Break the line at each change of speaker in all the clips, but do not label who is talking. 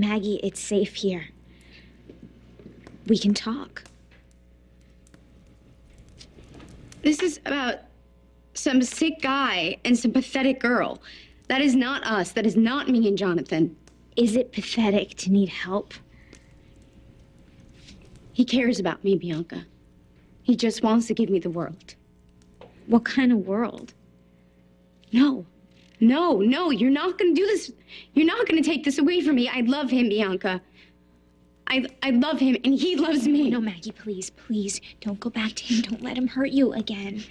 Maggie, it's safe here. We can talk.
This is about some sick guy and some pathetic girl. That is not us. That is not me and Jonathan.
Is it pathetic to need help?
He cares about me, Bianca. He just wants to give me the world.
What kind of world?
No, you're not gonna do this. You're not gonna take this away from me. I love him, Bianca. I love him, and he loves me.
No, Maggie, please, please, don't go back to him. Don't let him hurt you again.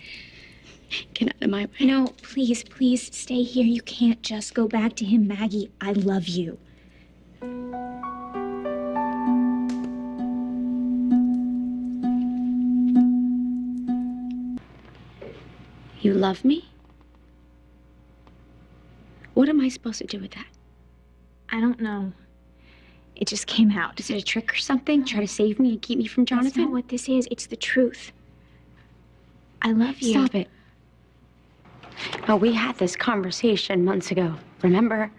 Get out of my way.
No, please, please, stay here. You can't just go back to him, Maggie. I love you.
You love me? What am I supposed to do with that?
I don't know. It just came out.
Is it a trick or something? Try to save me and keep me from Jonathan?
That's not what this is. It's the truth. I love you.
Stop it. Oh, we had this conversation months ago. Remember?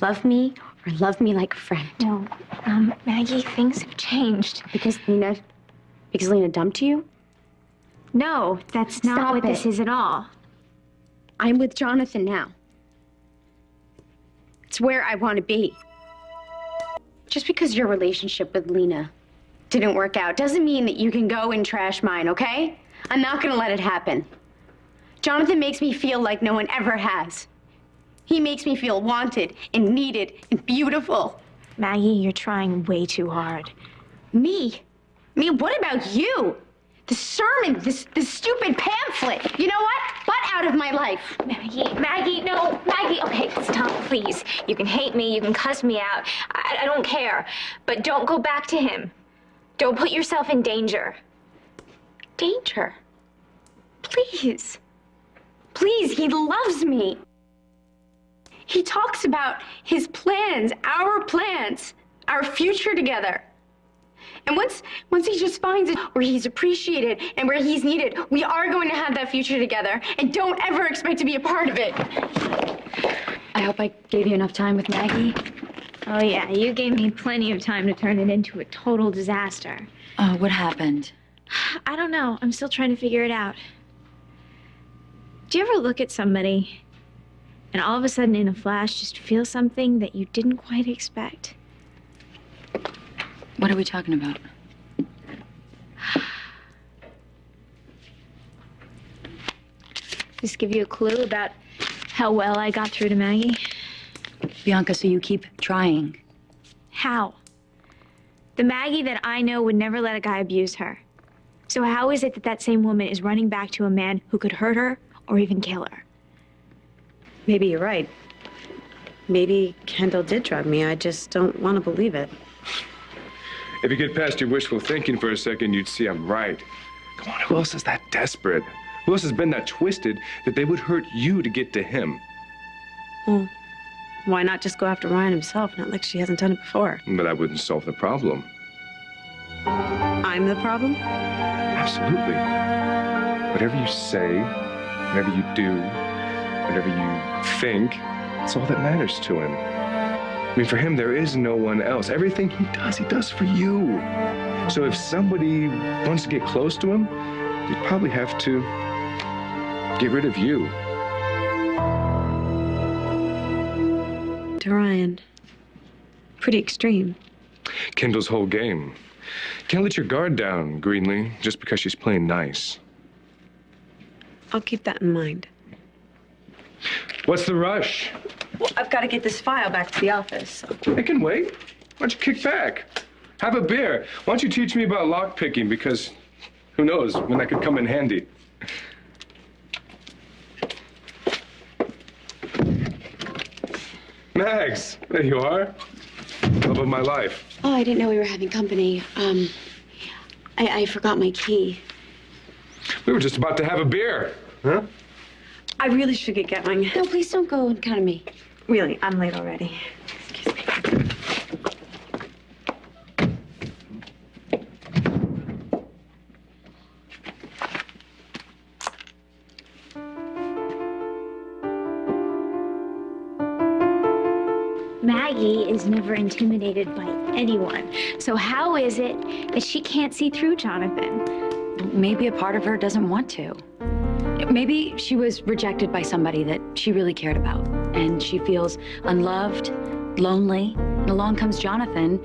Love me or love me like a friend.
No, Maggie, things have changed.
Because Lena dumped you?
No, that's not
Stop
what
it.
this is at all.
I'm with Jonathan now. It's where I want to be. Just because your relationship with Lena didn't work out doesn't mean that you can go and trash mine, okay? I'm not gonna let it happen. Jonathan makes me feel like no one ever has. He makes me feel wanted and needed and beautiful.
Maggie, you're trying way too hard.
Me? What about you? The sermon, this stupid pamphlet. You know what? Butt out of my life.
Maggie, no. Maggie, okay, stop, please. You can hate me, you can cuss me out. I don't care. But don't go back to him. Don't put yourself in danger.
Danger? Please. Please, he loves me. He talks about his plans, our future together. And once he just finds it where he's appreciated and where he's needed, we are going to have that future together. And don't ever expect to be a part of it. I hope I gave you enough time with Maggie.
Oh, yeah, you gave me plenty of time to turn it into a total disaster.
Oh, what happened?
I don't know. I'm still trying to figure it out. Do you ever look at somebody and all of a sudden in a flash just feel something that you didn't quite expect?
What are we talking about?
Just give you a clue about how well I got through to Maggie?
Bianca, so you keep trying.
How? The Maggie that I know would never let a guy abuse her. So how is it that that same woman is running back to a man who could hurt her or even kill her?
Maybe you're right. Maybe Kendall did drug me. I just don't want to believe it.
If you get past your wishful thinking for a second, you'd see I'm right. Come on, who else is that desperate? Who else has been that twisted that they would hurt you to get to him?
Well, why not just go after Ryan himself? Not like she hasn't done it before.
But that wouldn't solve the problem.
I'm the problem?
Absolutely. Whatever you say, whatever you do, whatever you think, it's all that matters to him. I mean, for him, there is no one else. Everything he does for you. So if somebody wants to get close to him, you'd probably have to get rid of you.
To Ryan. Pretty extreme.
Kendall's whole game. Can't let your guard down, Greenlee, just because she's playing nice.
I'll keep that in mind.
What's the rush?
Well, I've got to get this file back to the office.
I can wait. Why don't you kick back? Have a beer. Why don't you teach me about lockpicking, because who knows when that could come in handy. Mags, there you are. Love of my life.
Oh, I didn't know we were having company. I forgot my key.
We were just about to have a beer. Huh?
I really should get going.
No, please don't go and count on me.
Really, I'm late already. Excuse me.
Maggie, Maggie is never intimidated by anyone. So how is it that she can't see through Jonathan?
Maybe a part of her doesn't want to. Maybe she was rejected by somebody that she really cared about, and she feels unloved, lonely, and along comes Jonathan,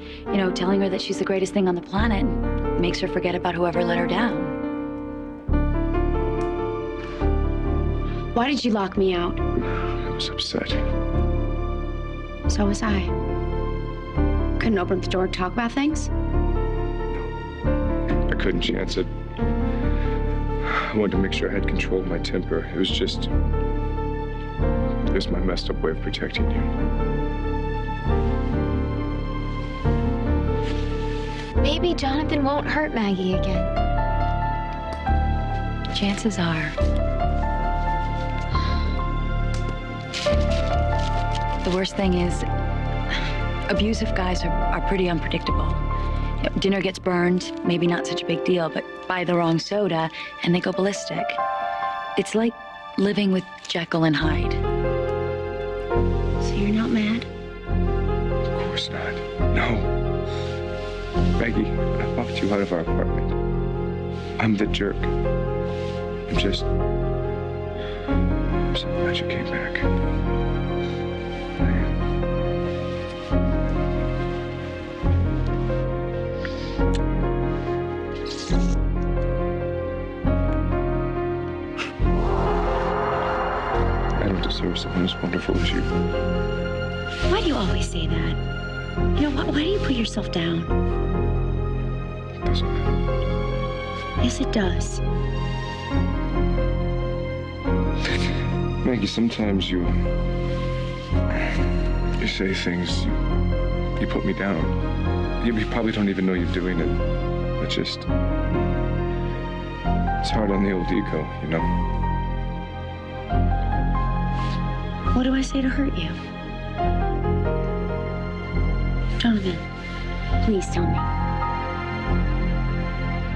telling her that she's the greatest thing on the planet, and makes her forget about whoever let her down.
Why did you lock me out?
I was upset.
So was I. Couldn't open up the door to talk about things?
I couldn't chance it. I wanted to make sure I had control of my temper. It was my messed up way of protecting you.
Maybe Jonathan won't hurt Maggie again.
Chances are. The worst thing is, abusive guys are pretty unpredictable. Dinner gets burned, maybe not such a big deal, but buy the wrong soda and they go ballistic. It's like living with Jekyll and Hyde.
So you're not mad?
Of course not. No. Maggie, I locked you out of our apartment. I'm the jerk. I'm so glad you came back. I don't deserve someone as wonderful as you.
Why do you always say that? Why do you put yourself down?
It doesn't matter.
Yes, it does.
Maggie, sometimes you say things, you put me down. You probably don't even know you're doing it. It's hard on the old ego,
What do I say to hurt you? Jonathan, please tell me.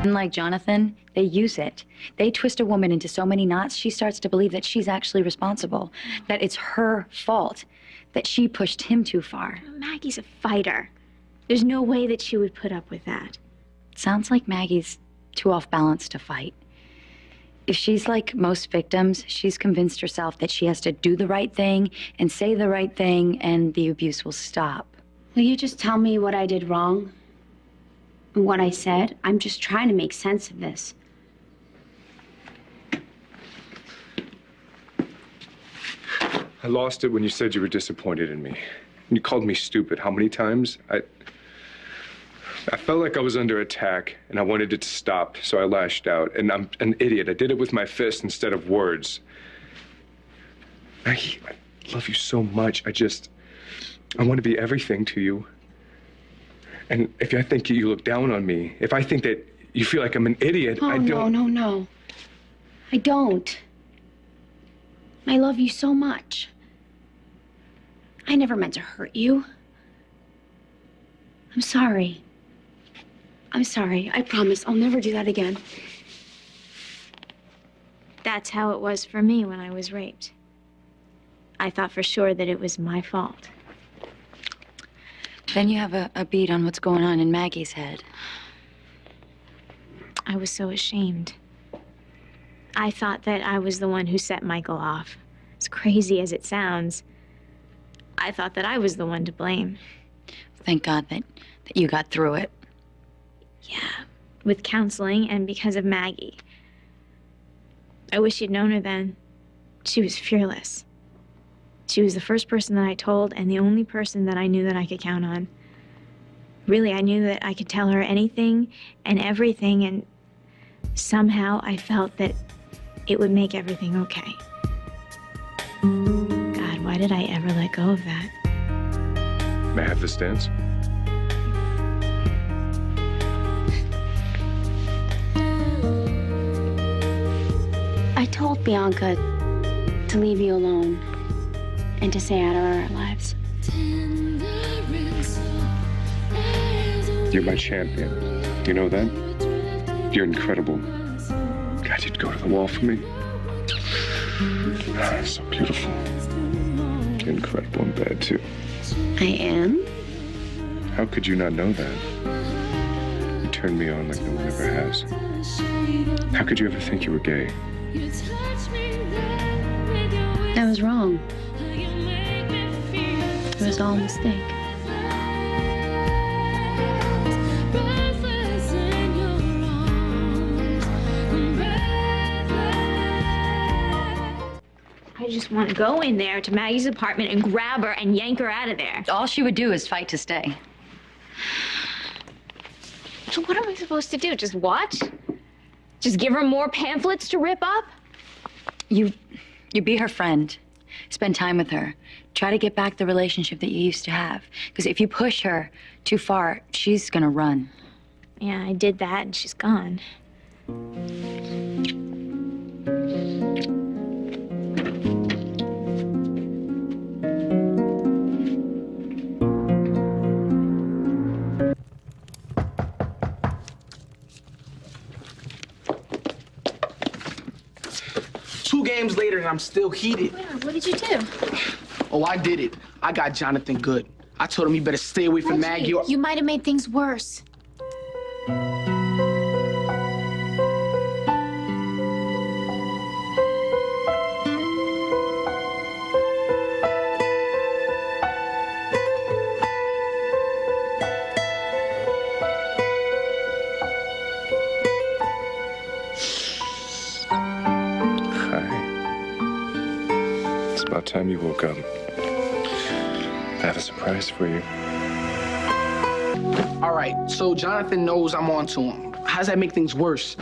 Unlike Jonathan, they use it. They twist a woman into so many knots, she starts to believe that she's actually responsible, that it's her fault, that she pushed him too far.
Maggie's a fighter. There's no way that she would put up with that.
Sounds like Maggie's too off balance to fight. If she's like most victims, she's convinced herself that she has to do the right thing and say the right thing, and the abuse will stop.
Will you just tell me what I did wrong? And what I said? I'm just trying to make sense of this.
I lost it when you said you were disappointed in me. You called me stupid. How many times? I felt like I was under attack, and I wanted it to stop, so I lashed out. And I'm an idiot. I did it with my fists instead of words. Maggie, I love you so much. I want to be everything to you. And if I think you look down on me, if I think that you feel like I'm an idiot, I don't...
No. I don't. I love you so much. I never meant to hurt you. I'm sorry. I promise I'll never do that again.
That's how it was for me when I was raped. I thought for sure that it was my fault.
Then you have a beat on what's going on in Maggie's head.
I was so ashamed. I thought that I was the one who set Michael off. As crazy as it sounds, I thought that I was the one to blame.
Thank God that you got through it.
Yeah, with counseling and because of Maggie. I wish you'd known her then. She was fearless. She was the first person that I told and the only person that I knew that I could count on. Really, I knew that I could tell her anything and everything, and somehow I felt that it would make everything okay. God, why did I ever let go of that?
May I have this dance?
I told Bianca to leave you alone and to stay out of our lives.
You're my champion. You know that? You're incredible. God, you'd go to the wall for me. So beautiful. You're incredible in bed, too.
I am?
How could you not know that? You turned me on like no one ever has. How could you ever think you were gay?
I was wrong. It was all a mistake.
I just want to go in there to Maggie's apartment and grab her and yank her out of there.
All she would do is fight to stay.
So what am I supposed to do? Just watch? Just give her more pamphlets to rip up?
You be her friend. Spend time with her. Try to get back the relationship that you used to have. Because if you push her too far, she's gonna run.
Yeah, I did that and she's gone.
2 games later and I'm still heated.
What did you do?
Oh, I did it. I got Jonathan good. I told him he better stay away from Maggie or...
You might have made things worse.
About time you woke up. I have a surprise for you.
All right, so Jonathan knows I'm on to him. How does that make things worse?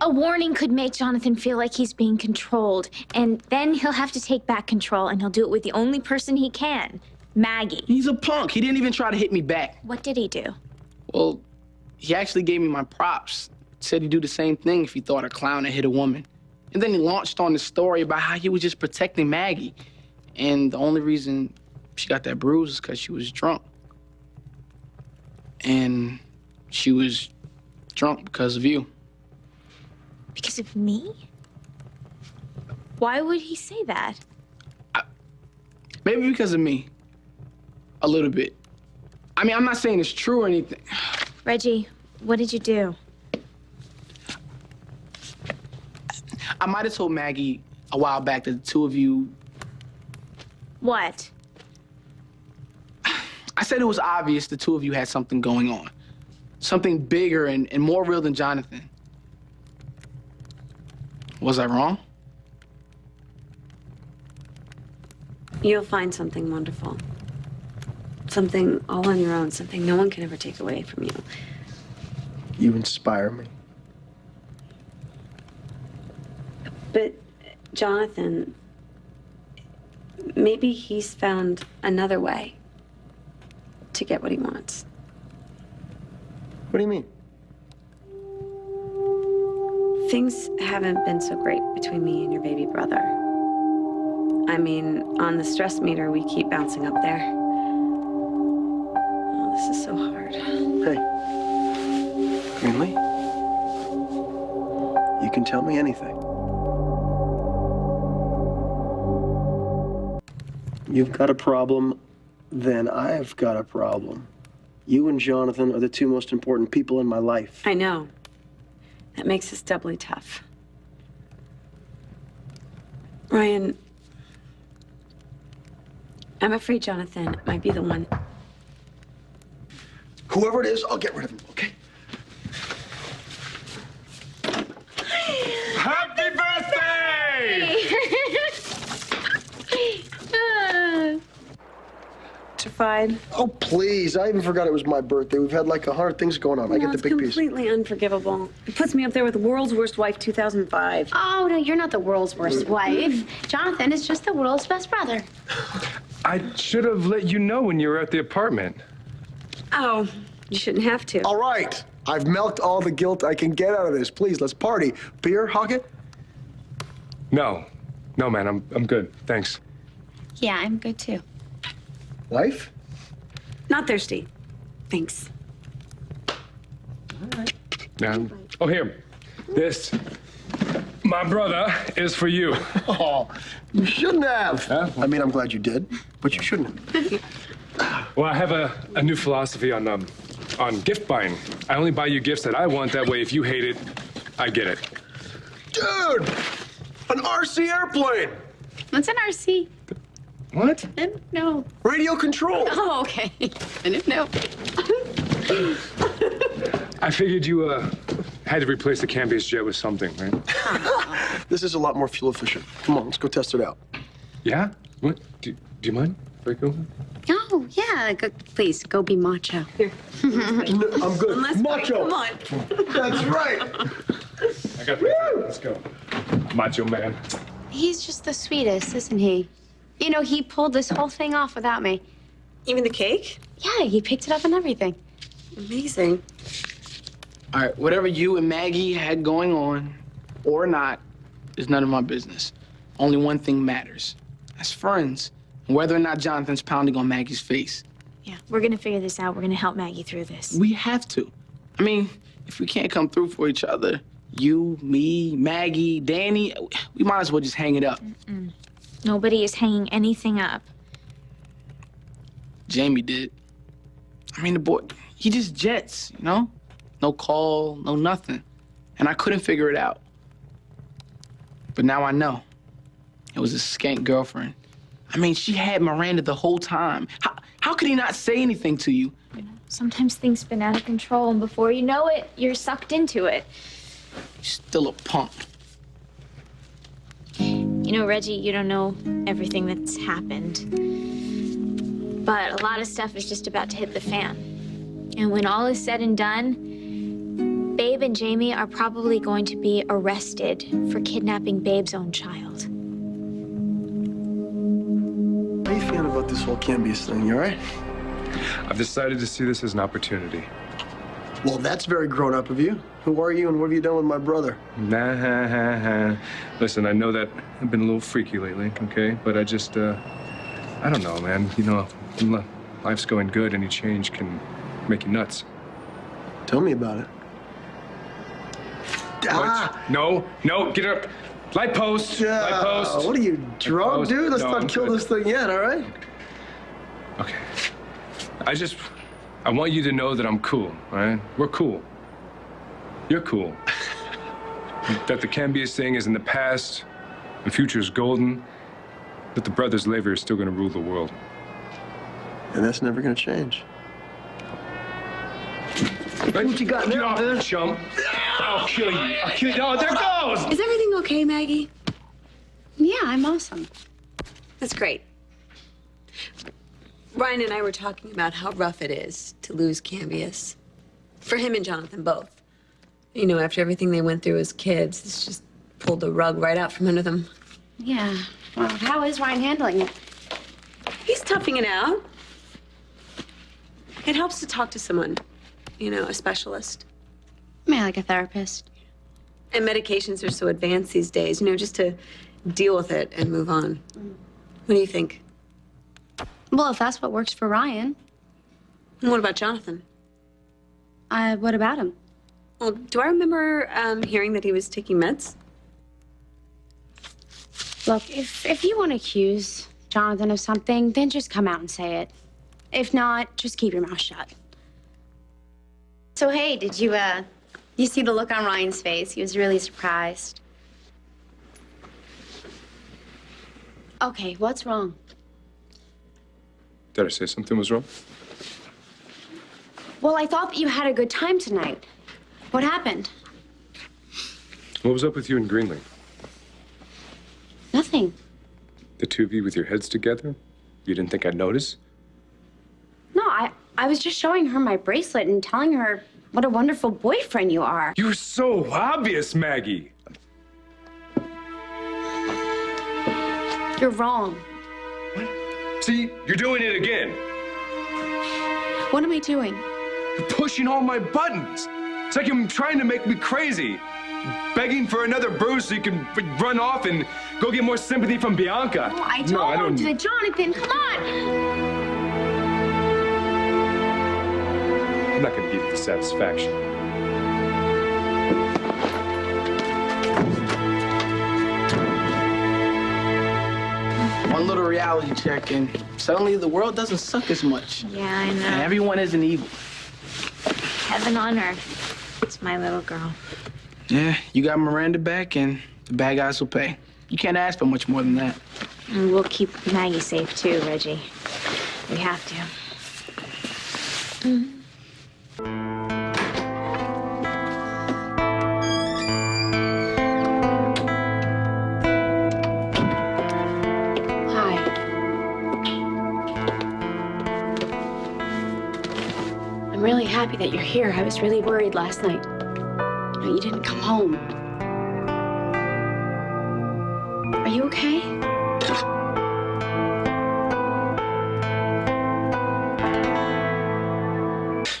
A warning could make Jonathan feel like he's being controlled, and then he'll have to take back control, and he'll do it with the only person he can, Maggie.
He's a punk. He didn't even try to hit me back.
What did he do?
Well, he actually gave me my props. Said he'd do the same thing if he thought a clown had hit a woman. And then he launched on the story about how he was just protecting Maggie. And the only reason she got that bruise is because she was drunk. And she was drunk because of you.
Because of me? Why would he say that?
Maybe because of me. A little bit. I mean, I'm not saying it's true or anything.
Reggie, what did you do?
I might have told Maggie a while back that the two of you...
What?
I said it was obvious the two of you had something going on. Something bigger and more real than Jonathan. Was I wrong?
You'll find something wonderful. Something all on your own, something no one can ever take away from you.
You inspire me.
But Jonathan, maybe he's found another way to get what he wants.
What do you mean?
Things haven't been so great between me and your baby brother. I mean, on the stress meter, we keep bouncing up there. Oh, this is so hard.
Hey, Greenlee, you can tell me anything. You've got a problem, then I've got a problem. You and Jonathan are the two most important people in my life.
I know. That makes this doubly tough. Ryan, I'm afraid Jonathan might be the one.
Whoever it is, I'll get rid of him, okay?
Happy birthday!
Terrified.
Oh, please. I even forgot it was my birthday. We've had like 100 things going on. I get the big piece.
It's completely unforgivable. It puts me up there with the world's worst wife 2005.
Oh, no, you're not the world's worst wife. Jonathan is just the world's best brother.
I should have let you know when you were at the apartment.
Oh, you shouldn't have to.
All right. I've milked all the guilt I can get out of this. Please, let's party. Beer, Hockett?
No, man, I'm good. Thanks.
Yeah, I'm good too.
Wife?
Not thirsty. Thanks.
Oh, here. This, my brother, is for you.
Oh, you shouldn't have.
Huh?
I mean, I'm glad you did, but you shouldn't have.
Well, I have a new philosophy on gift buying. I only buy you gifts that I want. That way, if you hate it, I get it.
Dude! An RC airplane!
What's an RC?
What?
I didn't know.
Radio control!
Oh, okay. I didn't know.
I figured you had to replace the Cambius jet with something, right?
This is a lot more fuel efficient. Come on, let's go test it out.
Yeah? What? Do you mind if I go?
Oh, yeah. Please, go be macho. Here.
I'm good. Macho!
Come on.
That's right!
I got this. Let's go. Macho man.
He's just the sweetest, isn't he? You know, he pulled this whole thing off without me.
Even the cake?
Yeah, he picked it up and everything.
Amazing.
All right, whatever you and Maggie had going on, or not, is none of my business. Only one thing matters. As friends, whether or not Jonathan's pounding on Maggie's face.
Yeah, we're gonna figure this out. We're gonna help Maggie through this.
We have to. I mean, if we can't come through for each other, you, me, Maggie, Danny, we might as well just hang it up.
Nobody is hanging anything up.
Jamie did. I mean, the boy, he just jets, you know? No call, no nothing. And I couldn't figure it out. But now I know. It was a skank girlfriend. I mean, she had Miranda the whole time. How could he not say anything to you?
Sometimes things spin out of control, and before you know it, you're sucked into it.
You're still a punk.
You know, Reggie, you don't know everything that's happened. But a lot of stuff is just about to hit the fan. And when all is said and done, Babe and Jamie are probably going to be arrested for kidnapping Babe's own child.
How you feeling about this whole Cambius thing, you all right?
I've decided to see this as an opportunity.
Well, that's very grown up of you. Who are you and what have you done with my brother?
Nah. Listen, I know that I've been a little freaky lately, okay? But I just, I don't know, man. You know, when life's going good, any change can make you nuts.
Tell me about it.
What? No, get up. Light post. Light post.
What are you, drunk, dude? Let's not kill this thing yet, all right?
Okay. I want you to know that I'm cool, all right? We're cool. You're cool. That the Cambius thing is in the past, the future is golden, that the brothers Lever is still gonna rule the world.
And that's never gonna change.
What you got now, man? Chump. I'll kill you. Oh, there it goes!
Is everything okay, Maggie?
Yeah, I'm awesome.
That's great. Ryan and I were talking about how rough it is to lose Cambius. For him and Jonathan both. You know, after everything they went through as kids, it's just pulled the rug right out from under them.
Yeah. Well, how is Ryan handling it?
He's toughing it out. It helps to talk to someone, you know, a specialist.
I mean, like a therapist.
And medications are so advanced these days, you know, just to deal with it and move on. What do you think?
Well, if that's what works for Ryan.
And what about Jonathan?
What about him?
Well, do I remember hearing that he was taking meds?
Look, if you want to accuse Jonathan of something, then just come out and say it. If not, just keep your mouth shut. So, hey, did you see the look on Ryan's face? He was really surprised. Okay, what's wrong?
Did I say something was wrong?
Well, I thought that you had a good time tonight. What happened?
What was up with you and Greenlee?
Nothing.
The two of you with your heads together? You didn't think I'd notice?
No, I was just showing her my bracelet and telling her what a wonderful boyfriend you are.
You were so obvious, Maggie.
You're wrong.
See, you're doing it again.
What am I doing?
You're pushing all my buttons. It's like you're trying to make me crazy. Begging for another bruise so you can run off and go get more sympathy from Bianca.
Oh, I don't. Jonathan, come on.
I'm not gonna give you the satisfaction.
One little reality check, and suddenly the world doesn't suck as much.
Yeah, I know.
And everyone isn't evil.
Heaven on earth. It's my little girl.
Yeah, you got Miranda back, and the bad guys will pay. You can't ask for much more than that.
And we'll keep Maggie safe too, Reggie. We have to.
Hi. I'm really happy that you're here. I was really worried last night. You didn't come home. Are you okay?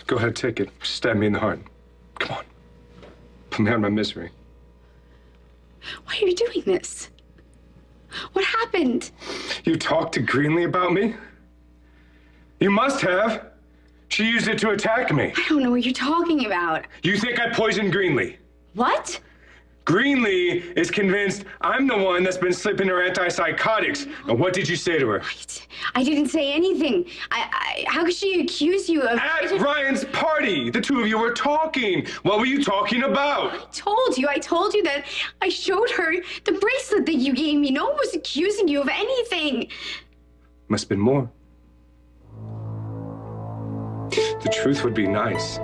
Go ahead, take it. Stab me in the heart. Come on. Put me out of my misery.
Why are you doing this? What happened?
You talked to Greenlee about me? You must have. She used it to attack me.
I don't know what you're talking about.
You think I poisoned Greenlee?
What?
Greenlee is convinced I'm the one that's been slipping her antipsychotics. And what did you say to her?
I didn't say anything. How could she accuse you of...
At Ryan's party, the two of you were talking. What were you talking about?
I told you that I showed her the bracelet that you gave me. No one was accusing you of anything.
Must have been more. The truth would be nice.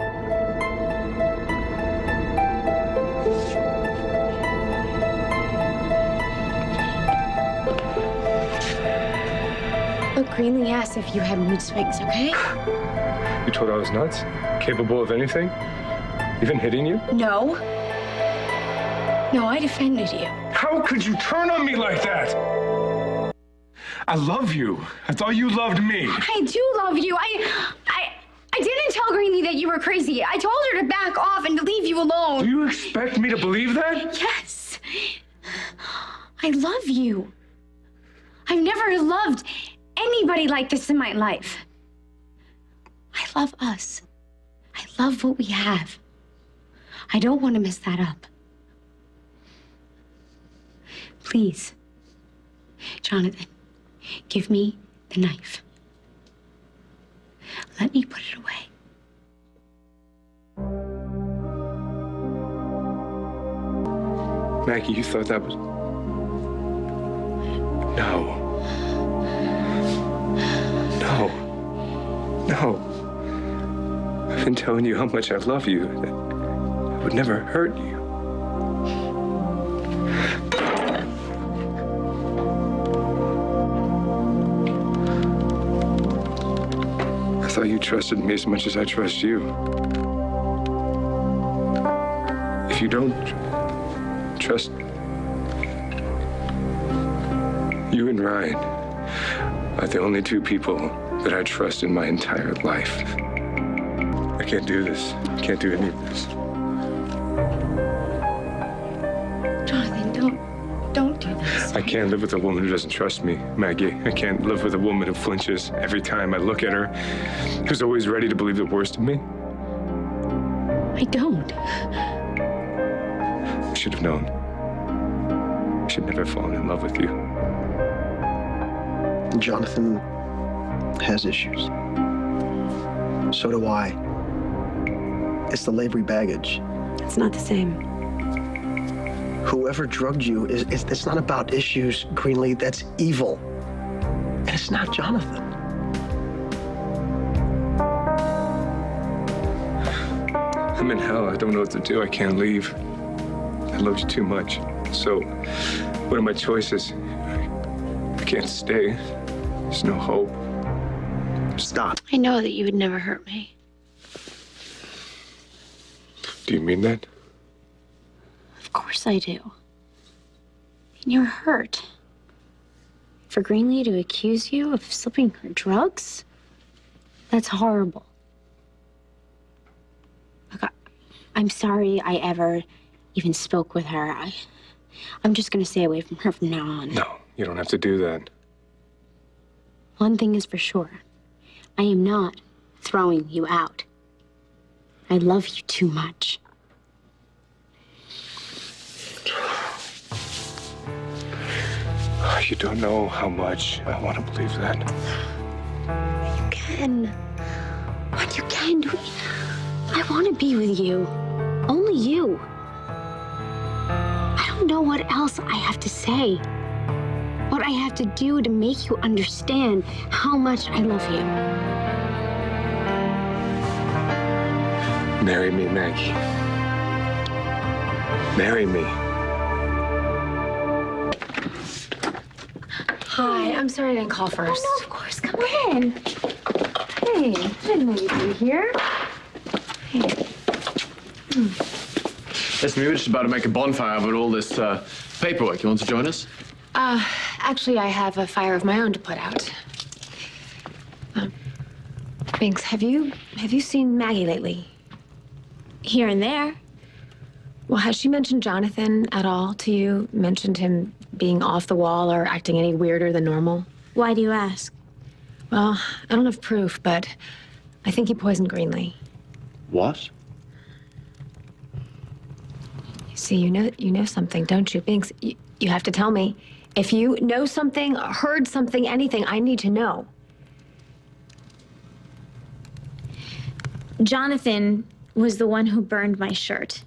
Look, Greenlee asked if you had mood swings, okay?
You told her I was nuts? Capable of anything? Even hitting you?
No. No, I defended you.
How could you turn on me like that? I love you. I thought you loved me.
I do love you. I didn't tell Greenlee that you were crazy. I told her to back off and to leave you alone.
Do you expect me to believe that?
Yes. I love you. I've never loved anybody like this in my life. I love us. I love what we have. I don't want to mess that up. Please, Jonathan, give me the knife. Let me put it away.
Maggie, you thought that was... No. No. I've been telling you how much I love you, that I would never hurt you. I thought you trusted me as much as I trust you. If you don't trust you and Ryan are the only two people that I trust in my entire life. I can't do this. I can't do any of this.
Jonathan, don't do this.
I can't live with a woman who doesn't trust me, Maggie. I can't live with a woman who flinches every time I look at her, who's always ready to believe the worst of me.
I don't.
I should have known. I should never have fallen in love with you.
Jonathan has issues. So do I. It's the Lavery baggage.
It's not the same.
Whoever drugged you it's not about issues, Greenlee. That's evil. And it's not Jonathan.
I'm in hell. I don't know what to do. I can't leave. I love you too much. So, what are my choices? I can't stay. There's no hope.
Stop.
I know that you would never hurt me.
Do you mean that?
Of course I do. And you're hurt. For Greenlee to accuse you of slipping her drugs? That's horrible. Look, I'm sorry I ever even spoke with her. I'm just gonna stay away from her from now on.
No, you don't have to do that.
One thing is for sure. I am not throwing you out. I love you too much.
You don't know how much I want to believe that.
You can. What you can do. I want to be with you. Only you. I don't know what else I have to say. What I have to do to make you understand how much I love you.
Marry me, Maggie. Marry me.
Hi, I'm sorry I didn't call first. Oh, no, of course. Come in. Hey, I didn't know you'd be here. Hey.
Listen, we were just about to make a bonfire over all this paperwork. You want to join us?
Actually, I have a fire of my own to put out. Binks, have you seen Maggie lately?
Here and there.
Well, has she mentioned Jonathan at all to you? Mentioned him being off the wall or acting any weirder than normal?
Why do you ask?
Well, I don't have proof, but I think he poisoned Greenlee.
What?
See, you know something, don't you, Binks? You have to tell me. If you know something, heard something, anything, I need to know.
Jonathan was the one who burned my shirt.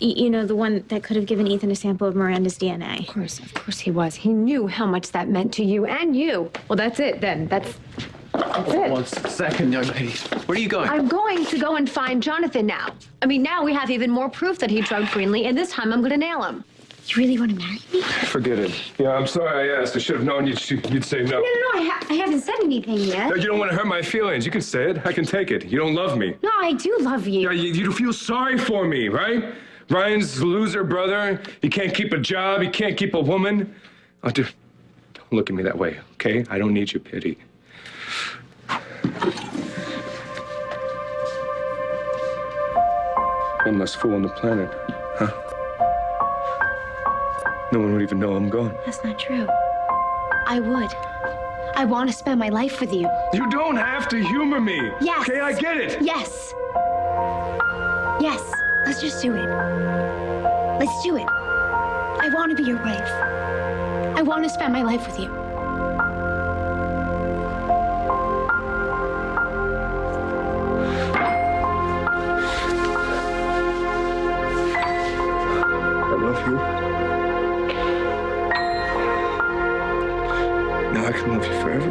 You know, the one that could have given Ethan a sample of Miranda's DNA.
Of course he was. He knew how much that meant to you and you. Well, that's it then. That's it.
1 second, young lady. Where are you going?
I'm going to go and find Jonathan now. I mean, now we have even more proof that he drugged Greenlee, and this time I'm going to nail him.
You really want to marry me?
Forget it. Yeah, I'm sorry I asked. I should have known you'd say no.
No, I haven't said anything yet.
No, you don't want to hurt my feelings. You can say it. I can take it. You don't love me.
No, I do love you.
Yeah, you feel sorry for me, right? Ryan's a loser brother. He can't keep a job. He can't keep a woman. Oh, dude, don't look at me that way, okay? I don't need your pity. One less fool on the planet, huh? No one would even know I'm gone.
That's not true. I would. I want to spend my life with you.
You don't have to humor me.
Yes.
Okay, I get it.
Yes. Yes. Let's just do it. Let's do it. I want to be your wife. I want to spend my life with you.
I love you. Now I can love you forever.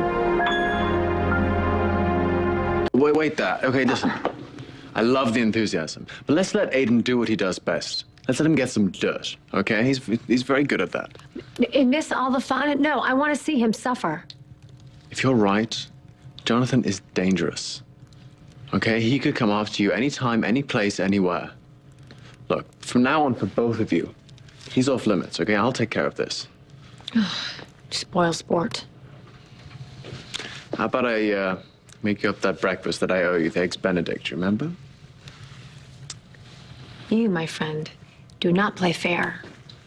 Wait there. Okay, listen. I love the enthusiasm, but let's let Aiden do what he does best. Let's let him get some dirt, okay? He's very good at that.
And miss all the fun? No, I want to see him suffer.
If you're right, Jonathan is dangerous. Okay? He could come after you anytime, any place, anywhere. Look, from now on, for both of you, he's off limits, okay? I'll take care of this.
Spoil sport.
How about I make you up that breakfast that I owe you, the Eggs Benedict, you remember?
You, my friend, do not play fair.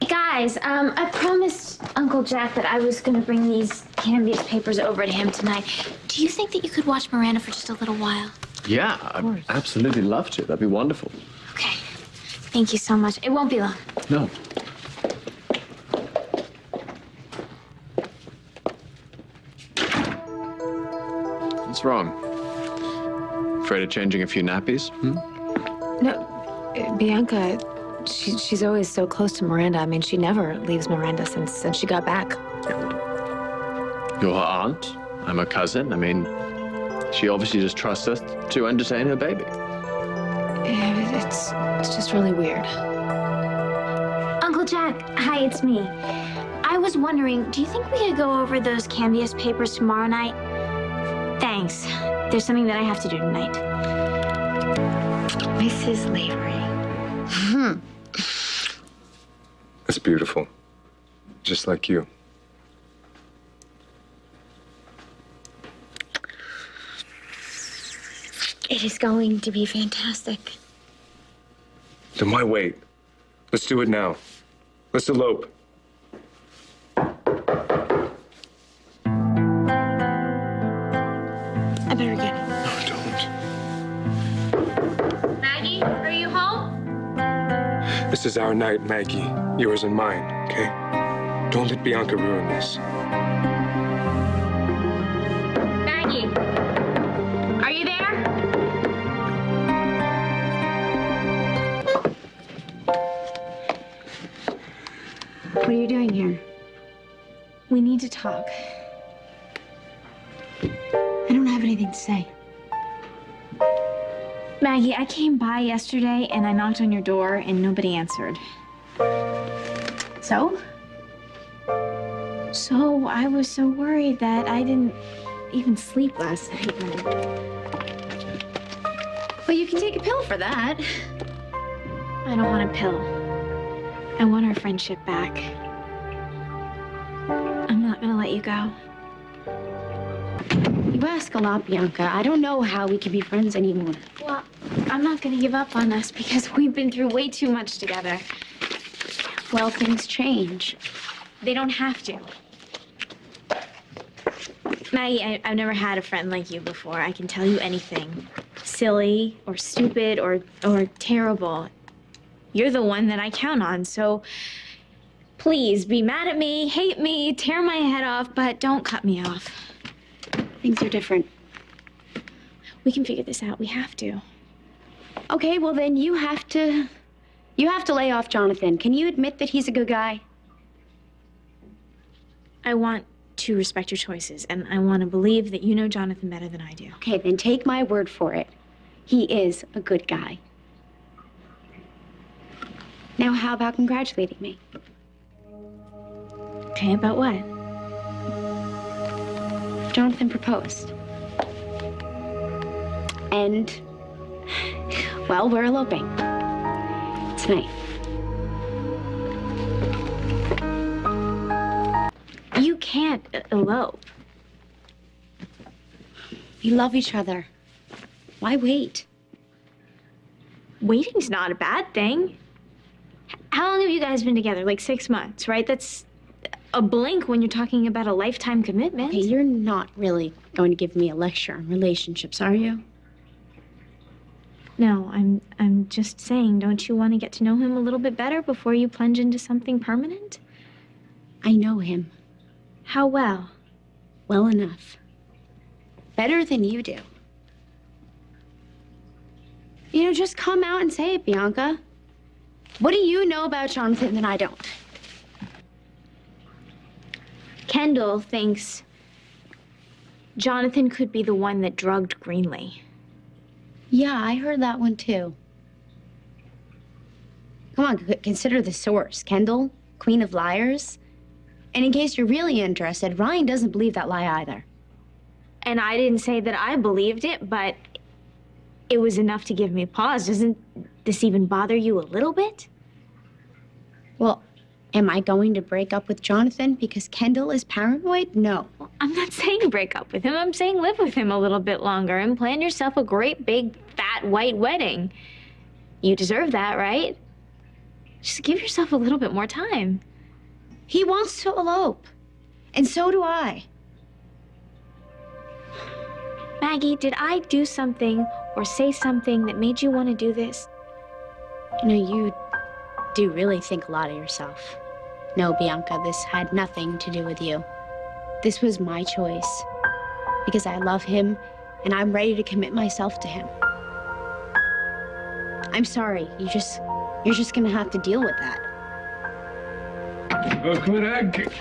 Guys, I promised Uncle Jack that I was going to bring these Canvas papers over to him tonight. Do you think that you could watch Miranda for just a little while?
Yeah, I'd absolutely love to. That'd be wonderful.
Okay. Thank you so much. It won't be long.
No. What's wrong? Afraid of changing a few nappies?
No, Bianca, she's always so close to Miranda. I mean, she never leaves Miranda since she got back.
You're her aunt. I'm her cousin. I mean, she obviously just trusts us to entertain her baby.
Yeah, it's just really weird.
Uncle Jack, hi, it's me. I was wondering, do you think we could go over those Canvas papers tomorrow night? Thanks. There's something that I have to do tonight.
Mrs. Lavery.
It's beautiful. Just like you.
It is going to be fantastic.
Then why wait? Let's do it now. Let's elope.
I better get it.
No, don't.
Maggie, are you home?
This is our night, Maggie. Yours and mine, okay? Don't let Bianca ruin this.
Maggie, are you there?
What are you doing here?
We need to talk.
I don't have anything to say.
Maggie, I came by yesterday and I knocked on your door and nobody answered.
So?
So I was so worried that I didn't even sleep last night.
Well, you can take a pill for that.
I don't want a pill. I want our friendship back. I'm not gonna let you go.
You ask a lot, Bianca. I don't know how we can be friends anymore.
Well, I'm not gonna give up on us because we've been through way too much together.
Well, things change.
They don't have to. Maggie, I've never had a friend like you before. I can tell you anything. Silly or stupid or terrible. You're the one that I count on, so please be mad at me, hate me, tear my head off, but don't cut me off.
Things are different.
We can figure this out. We have to.
Okay, well then you have to lay off Jonathan. Can you admit that he's a good guy?
I want to respect your choices, and I want to believe that you know Jonathan better than I do.
Okay, then take my word for it. He is a good guy. Now, how about congratulating me?
Okay, about what?
Jonathan proposed. And, well, we're eloping. Tonight.
You can't elope.
We love each other. Why wait?
Waiting's not a bad thing. How long have you guys been together? Like 6 months, right? That's a blink when you're talking about a lifetime commitment.
Okay, you're not really going to give me a lecture on relationships, are you?
No, I'm just saying, don't you want to get to know him a little bit better before you plunge into something permanent?
I know him.
How well?
Well enough. Better than you do. You know, just come out and say it, Bianca. What do you know about Jonathan that I don't?
Kendall thinks Jonathan could be the one that drugged Greenlee.
Yeah, I heard that one too. Come on, consider the source. Kendall, Queen of Liars. And in case you're really interested, Ryan doesn't believe that lie either.
And I didn't say that I believed it, but it was enough to give me pause. Doesn't this even bother you a little bit?
Well, am I going to break up with Jonathan because Kendall is paranoid? No.
Well, I'm not saying break up with him. I'm saying live with him a little bit longer and plan yourself a great big fat white wedding. You deserve that, right? Just give yourself a little bit more time.
He wants to elope. And so do I.
Maggie, did I do something or say something that made you want to do this?
You know, you do really think a lot of yourself. No, Bianca, this had nothing to do with you. This was my choice. Because I love him, and I'm ready to commit myself to him. I'm sorry, you're just gonna have to deal with that.
Oh, good egg.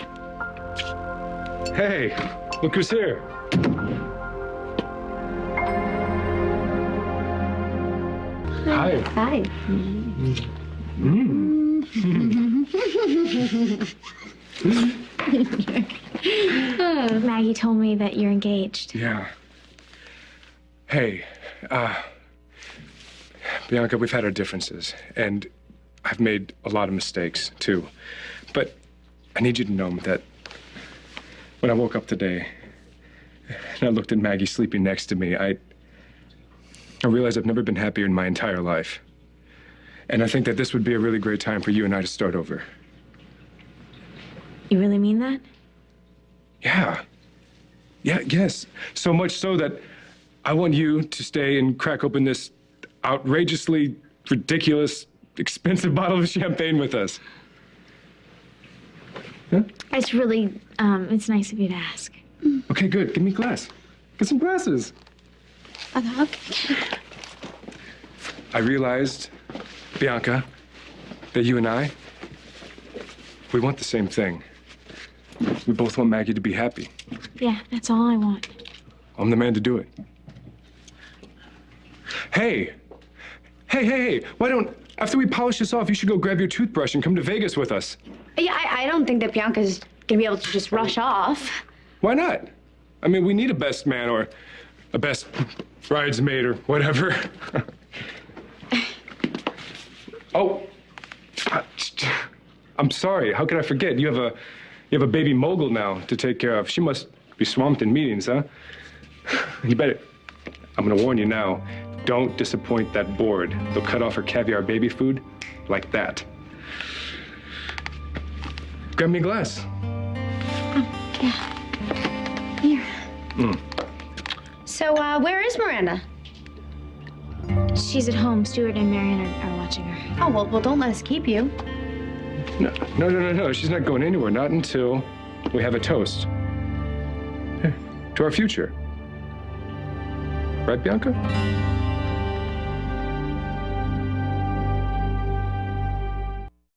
Hey, look who's here. Hi.
Hi.
Maggie told me that you're engaged.
Yeah. Hey, Bianca, we've had our differences, and I've made a lot of mistakes, too. But I need you to know that when I woke up today and I looked at Maggie sleeping next to me, I realized I've never been happier in my entire life. And I think that this would be a really great time for you and I to start over.
You really mean that?
Yeah. Yes. So much so that I want you to stay and crack open this outrageously ridiculous, expensive bottle of champagne with us. Yeah?
It's really, it's nice of you to ask.
Okay, good. Give me a glass. Get some glasses. I realized, Bianca, that you and I, we want the same thing. We both want Maggie to be happy.
Yeah, that's all I want.
I'm the man to do it. Hey! Hey, why don't, after we polish this off, you should go grab your toothbrush and come to Vegas with us.
Yeah, I don't think that Bianca's gonna be able to just rush off.
Why not? I mean, we need a best man or a best bridesmaid or whatever. Oh, I'm sorry. How could I forget? You have a baby mogul now to take care of. She must be swamped in meetings, huh? You better. I'm gonna warn you now. Don't disappoint that board. They'll cut off her caviar baby food like that. Grab me a glass.
Here. So, where is Miranda?
She's at home. Stuart and Marion are watching her.
Oh, well, don't let us keep you.
No. She's not going anywhere. Not until we have a toast. To our future. Right, Bianca?